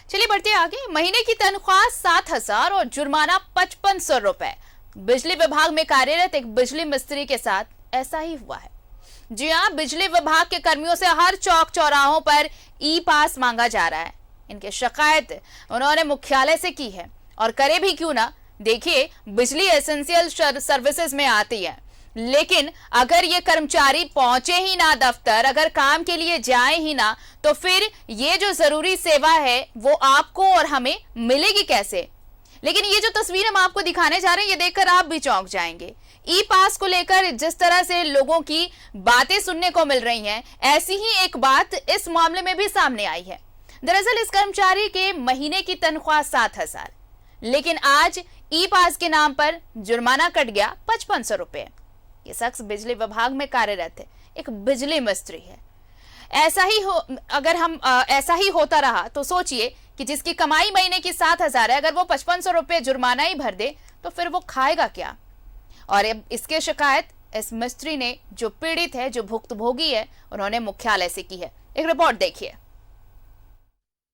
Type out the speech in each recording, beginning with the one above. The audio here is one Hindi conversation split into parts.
चलिए बढ़ते आगे। महीने की तनख्वाह 7,000 और जुर्माना 5500 रुपए। बिजली विभाग में कार्यरत एक बिजली मिस्त्री के साथ ऐसा ही हुआ है। जी हां, बिजली विभाग के कर्मियों से हर चौक चौराहों पर ई पास मांगा जा रहा है। इनकी शिकायत उन्होंने मुख्यालय से की है और करे भी क्यों ना। देखिए, बिजली एसेंशियल सर्विसेज में आती है, लेकिन अगर ये कर्मचारी पहुंचे ही ना दफ्तर, अगर काम के लिए जाए ही ना, तो फिर ये जो जरूरी सेवा है वो आपको और हमें मिलेगी कैसे। लेकिन ये जो तस्वीर हम आपको दिखाने जा रहे हैं, ये देखकर आप भी चौंक जाएंगे। ई पास को लेकर जिस तरह से लोगों की बातें सुनने को मिल रही हैं, ऐसी ही एक बात इस मामले में भी सामने आई है। दरअसल इस कर्मचारी के महीने की तनख्वाह 7,000, लेकिन आज ई पास के नाम पर जुर्माना कट गया 5500 रुपए। ये शख्स बिजली विभाग में कार्यरत है, एक बिजली मिस्त्री है। ऐसा ही होता रहा तो सोचिए कि जिसकी कमाई महीने की 7,000 है, अगर वो 5500 रुपए जुर्माना ही भर दे तो फिर वो खाएगा क्या। और अब इसके शिकायत इस मिस्त्री ने, जो पीड़ित है, जो भुक्तभोगी है, उन्होंने मुख्यालय से की है। एक रिपोर्ट देखिए।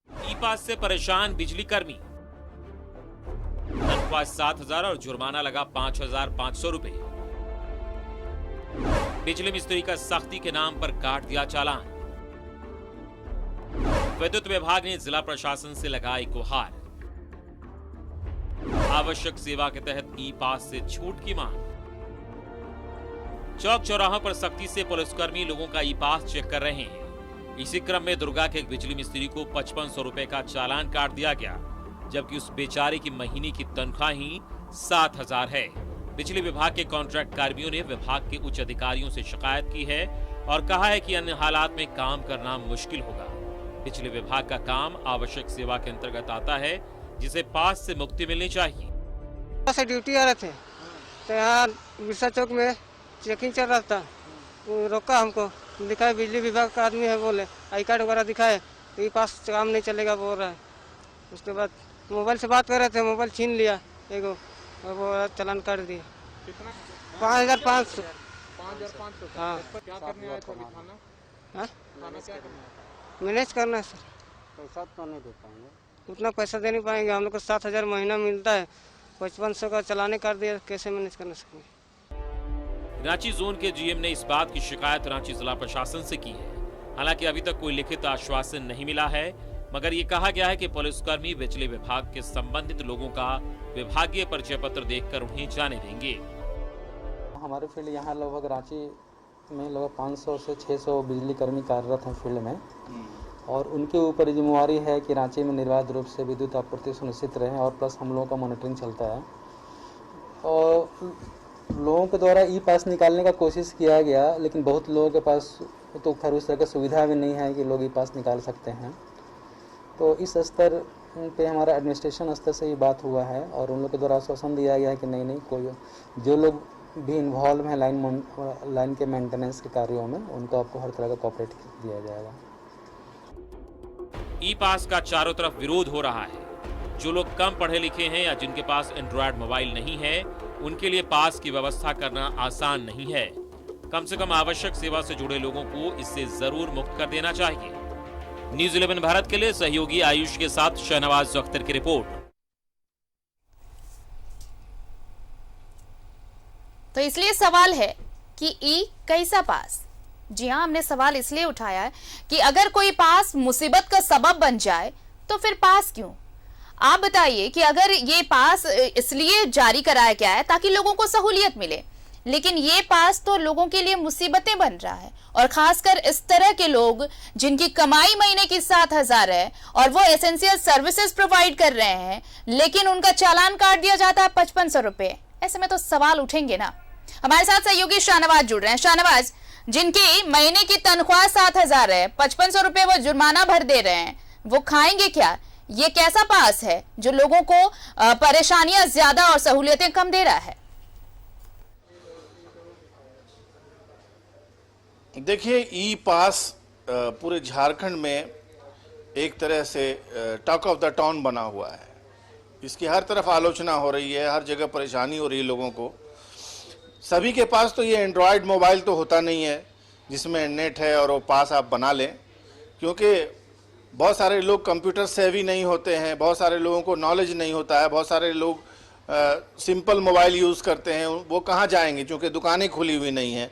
ई पास से परेशान बिजली कर्मी, तनख्वाह 7,000 और जुर्माना लगा 5,500 रुपए। बिजली मिस्त्री का सख्ती के नाम पर काट दिया चालान। विद्युत विभाग ने जिला प्रशासन से लगाई गुहार। आवश्यक सेवा के तहत ई पास से छूट की मांग। चौक चौराहों पर सख्ती से पुलिसकर्मी लोगों का ई पास चेक कर रहे हैं। इसी क्रम में दुर्गा के एक बिजली मिस्त्री को 5500 रुपए का चालान काट दिया गया, जबकि उस बेचारे की महीने की तनख्वाह ही 7,000 है। बिजली विभाग के कॉन्ट्रैक्ट कर्मियों ने विभाग के उच्च अधिकारियों से शिकायत की है और कहा है कि अन्य हालात में काम करना मुश्किल होगा। बिजली विभाग का काम आवश्यक सेवा के अंतर्गत आता है, जिसे पास से मुक्ति मिलनी चाहिए। से ड्यूटी आ रहे थे तो यहाँ बिरसा चौक में चेकिंग चल रहा था, वो रोका हमको, दिखाए बिजली विभाग का आदमी है, बोले आई कार्ड वगैरह दिखाए तो ये पास काम नहीं चलेगा बोल रहा है। उसके बाद मोबाइल से बात कर रहे थे, मोबाइल छीन लिया एगो और वो चालान काट दिया। 5,500। हाँ, क्या करने आए थे अभी थाना? मैनेज करना है सर। पैसा तो नहीं दे पाएंगे, उतना पैसा दे नहीं पाएंगे। हम लोग को 7,000 महीना मिलता है, 5500 का चलाने कर दिया, कैसे मैनेज करना सकेंगे। रांची जोन के जीएम ने इस बात की शिकायत रांची जिला प्रशासन से की है। हालांकि अभी तक कोई लिखित आश्वासन नहीं मिला है, मगर ये कहा गया है कि पुलिसकर्मी बिजली विभाग के संबंधित लोगों का विभागीय परिचय पत्र देखकर उन्हें जाने देंगे। हमारे फील्ड यहाँ लगभग रांची में लगभग 500 से 600 बिजली कर्मी कार्यरत हैं फील्ड में, और उनके ऊपर जिम्मेवारी है कि रांची में निर्बाध रूप से विद्युत आपूर्ति सुनिश्चित रहे, और प्लस हम लोगों का मॉनिटरिंग चलता है। और लोगों के द्वारा ई पास निकालने का कोशिश किया गया, लेकिन बहुत लोगों के पास तो खैर उस तरह की सुविधा भी नहीं है कि लोग ई पास निकाल सकते हैं। तो इस स्तर पे हमारा एडमिनिस्ट्रेशन स्तर से ये बात हुआ है, और उन लोग के द्वारा आश्वासन दिया गया है कि नहीं कोई जो लोग भी इन्वॉल्व हैं लाइन के मेंटेनेंस के कार्यों में, उनको आपको हर तरह का कोऑपरेट दिया जाएगा। ई पास का चारों तरफ विरोध हो रहा है। जो लोग कम पढ़े लिखे हैं या जिनके पास एंड्रॉयड मोबाइल नहीं है, उनके लिए पास की व्यवस्था करना आसान नहीं है। कम से कम आवश्यक सेवा से जुड़े लोगों को इससे जरूर मुक्त कर देना चाहिए। न्यूज़ 11 भारत के लिए सहयोगी आयुष के साथ शहनवाज अख्तर की रिपोर्ट। तो इसलिए सवाल है कि ई कैसा पास। जी हां, हमने सवाल इसलिए उठाया है कि अगर कोई पास मुसीबत का सबब बन जाए तो फिर पास क्यों। आप बताइए कि अगर ये पास इसलिए जारी कराया गया है ताकि लोगों को सहूलियत मिले, लेकिन ये पास तो लोगों के लिए मुसीबतें बन रहा है, और खासकर इस तरह के लोग जिनकी कमाई महीने की 7,000 है और वो एसेंशियल सर्विसेज प्रोवाइड कर रहे हैं, लेकिन उनका चालान काट दिया जाता है 5500 रुपए। ऐसे में तो सवाल उठेंगे ना। हमारे साथ सहयोगी शाहनवाज जुड़ रहे हैं। शाहनवाज, जिनकी महीने की तनख्वाह 7,000 है, 5500 रुपए वो जुर्माना भर दे रहे हैं, वो खाएंगे क्या। ये कैसा पास है जो लोगों को परेशानियां ज्यादा और सहूलियतें कम दे रहा है। देखिए, ई पास पूरे झारखंड में एक तरह से टॉक ऑफ द टाउन बना हुआ है। इसकी हर तरफ आलोचना हो रही है, हर जगह परेशानी हो रही है लोगों को। सभी के पास तो ये एंड्रॉयड मोबाइल तो होता नहीं है जिसमें नेट है और वो पास आप बना लें, क्योंकि बहुत सारे लोग कंप्यूटर सेवी नहीं होते हैं, बहुत सारे लोगों को नॉलेज नहीं होता है, बहुत सारे लोग सिंपल मोबाइल यूज़ करते हैं, वो कहाँ जाएंगे क्योंकि दुकानें खुली हुई नहीं हैं,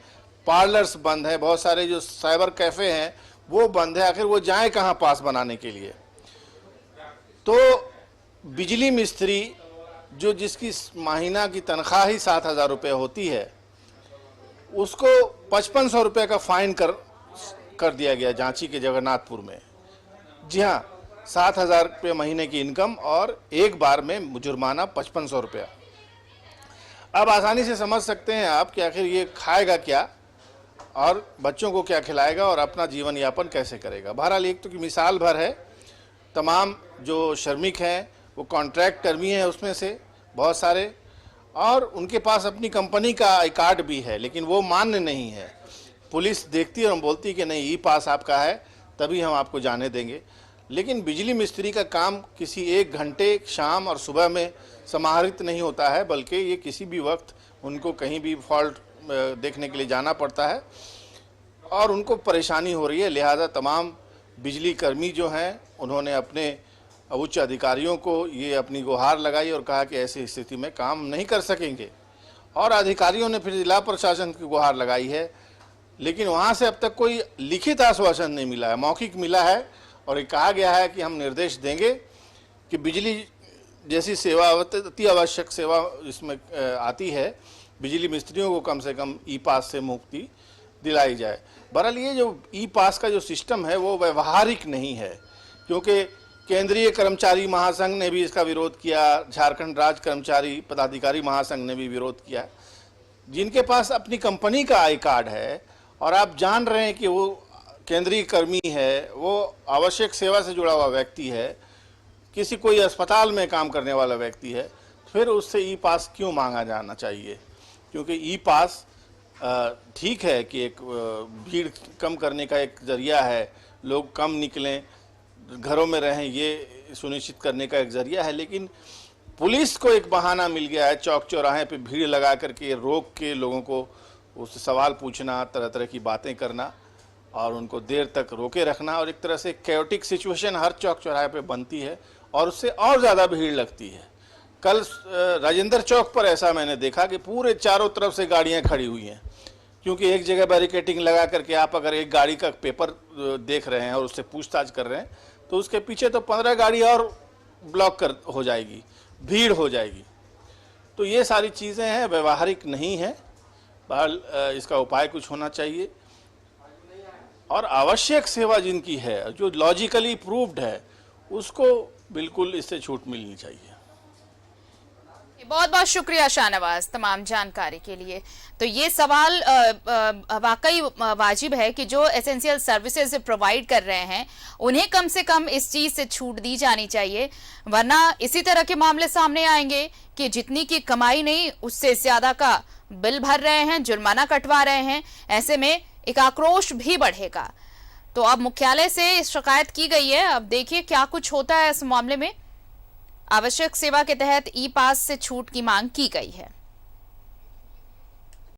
पार्लर्स बंद है, बहुत सारे जो साइबर कैफ़े हैं वो बंद है, आखिर वो जाएं कहाँ पास बनाने के लिए। तो बिजली मिस्त्री जो जिसकी महीना की तनख्वाह ही 7,000 रुपये होती है, उसको 5500 रुपये का फाइन कर दिया गया झांसी के जगन्नाथपुर में। जी हाँ, 7,000 रुपये महीने की इनकम और एक बार में जुर्माना 5500 रुपया। अब आसानी से समझ सकते हैं आप कि आखिर ये खाएगा क्या और बच्चों को क्या खिलाएगा और अपना जीवन यापन कैसे करेगा। बहरहाल एक तो की मिसाल भर है, तमाम जो श्रमिक हैं वो कॉन्ट्रैक्ट कर्मी हैं उसमें से बहुत सारे, और उनके पास अपनी कंपनी का आई कार्ड भी है, लेकिन वो मान्य नहीं है। पुलिस देखती है और बोलती है कि नहीं, ई पास आपका है तभी हम आपको जाने देंगे। लेकिन बिजली मिस्त्री का काम किसी एक घंटे शाम और सुबह में समाहरित नहीं होता है, बल्कि ये किसी भी वक्त उनको कहीं भी फॉल्ट देखने के लिए जाना पड़ता है और उनको परेशानी हो रही है। लिहाजा तमाम बिजली कर्मी जो हैं उन्होंने अपने उच्च अधिकारियों को ये अपनी गुहार लगाई और कहा कि ऐसी स्थिति में काम नहीं कर सकेंगे, और अधिकारियों ने फिर जिला प्रशासन की गुहार लगाई है, लेकिन वहाँ से अब तक कोई लिखित आश्वासन नहीं मिला है। मौखिक मिला है और ये कहा गया है कि हम निर्देश देंगे कि बिजली जैसी सेवा, अति आवश्यक सेवा इसमें आती है, बिजली मिस्त्रियों को कम से कम ई पास से मुक्ति दिलाई जाए। बहरहाल ये जो ई पास का जो सिस्टम है वो व्यवहारिक नहीं है, क्योंकि केंद्रीय कर्मचारी महासंघ ने भी इसका विरोध किया, झारखंड राज्य कर्मचारी पदाधिकारी महासंघ ने भी विरोध किया। जिनके पास अपनी कंपनी का आई कार्ड है और आप जान रहे हैं कि वो केंद्रीय कर्मी है, वो आवश्यक सेवा से जुड़ा हुआ व्यक्ति है, किसी कोई अस्पताल में काम करने वाला व्यक्ति है, फिर उससे ई पास क्यों मांगा जाना चाहिए? क्योंकि ई पास ठीक है कि एक भीड़ कम करने का एक जरिया है, लोग कम निकलें, घरों में रहें, ये सुनिश्चित करने का एक जरिया है, लेकिन पुलिस को एक बहाना मिल गया है चौक चौराहे पे भीड़ लगा करके रोक के लोगों को उससे सवाल पूछना, तरह तरह की बातें करना और उनको देर तक रोके रखना, और एक तरह से कैओटिक सिचुएशन हर चौक चौराहे पे बनती है और उससे और ज़्यादा भीड़ लगती है। कल राजेंद्र चौक पर ऐसा मैंने देखा कि पूरे चारों तरफ से गाड़ियाँ खड़ी हुई हैं, क्योंकि एक जगह बैरिकेटिंग लगा करके आप अगर एक गाड़ी का पेपर देख रहे हैं और उससे पूछताछ कर रहे हैं तो उसके पीछे तो 15 गाड़ी और ब्लॉक हो जाएगी, भीड़ हो जाएगी। तो ये सारी चीज़ें हैं, व्यवहारिक नहीं है। बहरहाल इसका उपाय कुछ होना चाहिए और आवश्यक सेवा जिनकी है, जो लॉजिकली प्रूव्ड है, उसको बिल्कुल इससे छूट मिलनी चाहिए। बहुत बहुत शुक्रिया शाहनवाज तमाम जानकारी के लिए। तो ये सवाल वाकई वाजिब है कि जो एसेंशियल सर्विसेज प्रोवाइड कर रहे हैं उन्हें कम से कम इस चीज से छूट दी जानी चाहिए, वरना इसी तरह के मामले सामने आएंगे कि जितनी की कमाई नहीं उससे ज्यादा का बिल भर रहे हैं, जुर्माना कटवा रहे हैं। ऐसे में एक आक्रोश भी बढ़ेगा। तो अब मुख्यालय से शिकायत की गई है, अब देखिए क्या कुछ होता है इस मामले में। आवश्यक सेवा के तहत ई पास से छूट की मांग की गई है।